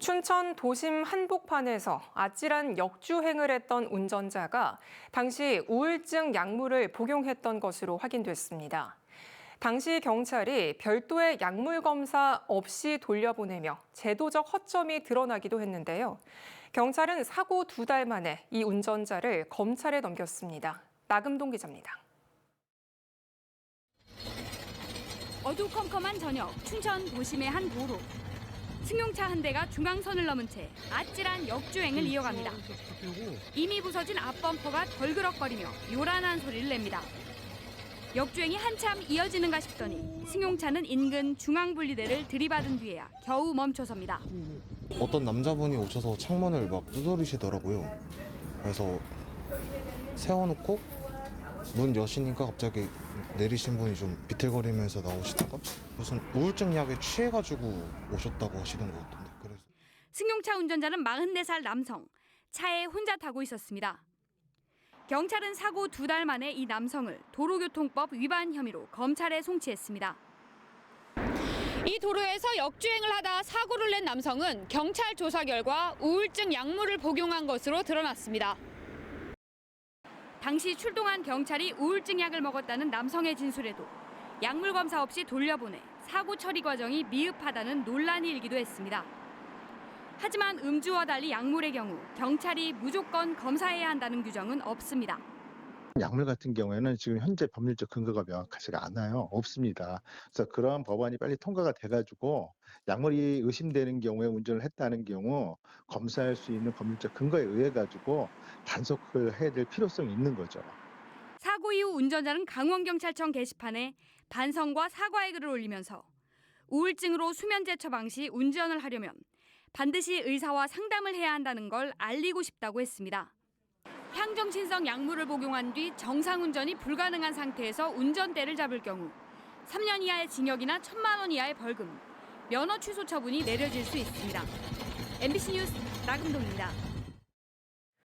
춘천 도심 한복판에서 아찔한 역주행을 했던 운전자가 당시 우울증 약물을 복용했던 것으로 확인됐습니다. 당시 경찰이 별도의 약물 검사 없이 돌려보내며 제도적 허점이 드러나기도 했는데요. 경찰은 사고 2달 만에 이 운전자를 검찰에 넘겼습니다. 나금동 기자입니다. 어두컴컴한 저녁, 춘천 도심의 한 도로. 승용차 한 대가 중앙선을 넘은 채 아찔한 역주행을 이어갑니다. 이미 부서진 앞범퍼가 덜그럭거리며 요란한 소리를 냅니다. 역주행이 한참 이어지는가 싶더니 승용차는 인근 중앙분리대를 들이받은 뒤에야 겨우 멈춰섭니다. 어떤 남자분이 오셔서 창문을 막 두드리시더라고요. 그래서 세워놓고 문 여시니까 갑자기 내리신 분이 좀 비틀거리면서 나오시다가 무슨 우울증 약에 취해가지고 오셨다고 하시는 것 같은데. 그래서 승용차 운전자는 44살 남성, 차에 혼자 타고 있었습니다. 경찰은 사고 2달 만에 이 남성을 도로교통법 위반 혐의로 검찰에 송치했습니다. 이 도로에서 역주행을 하다 사고를 낸 남성은 경찰 조사 결과 우울증 약물을 복용한 것으로 드러났습니다. 당시 출동한 경찰이 우울증 약을 먹었다는 남성의 진술에도 약물 검사 없이 돌려보내 사고 처리 과정이 미흡하다는 논란이 일기도 했습니다. 하지만 음주와 달리 약물의 경우 경찰이 무조건 검사해야 한다는 규정은 없습니다. 약물 같은 경우에는 지금 현재 법률적 근거가 명확하지가 않아요. 없습니다. 그래서 그러한 법안이 빨리 통과가 돼가지고 약물이 의심되는 경우에 운전을 했다는 경우 검사할 수 있는 법률적 근거에 의해 가지고 단속을 해야 될 필요성이 있는 거죠. 사고 이후 운전자는 강원경찰청 게시판에 반성과 사과의 글을 올리면서 우울증으로 수면제 처방 시 운전을 하려면 반드시 의사와 상담을 해야 한다는 걸 알리고 싶다고 했습니다. 향정신성 약물을 복용한 뒤 정상 운전이 불가능한 상태에서 운전대를 잡을 경우 3년 이하의 징역이나 1,000만 원 이하의 벌금, 면허 취소 처분이 내려질 수 있습니다. MBC 뉴스 나금동입니다.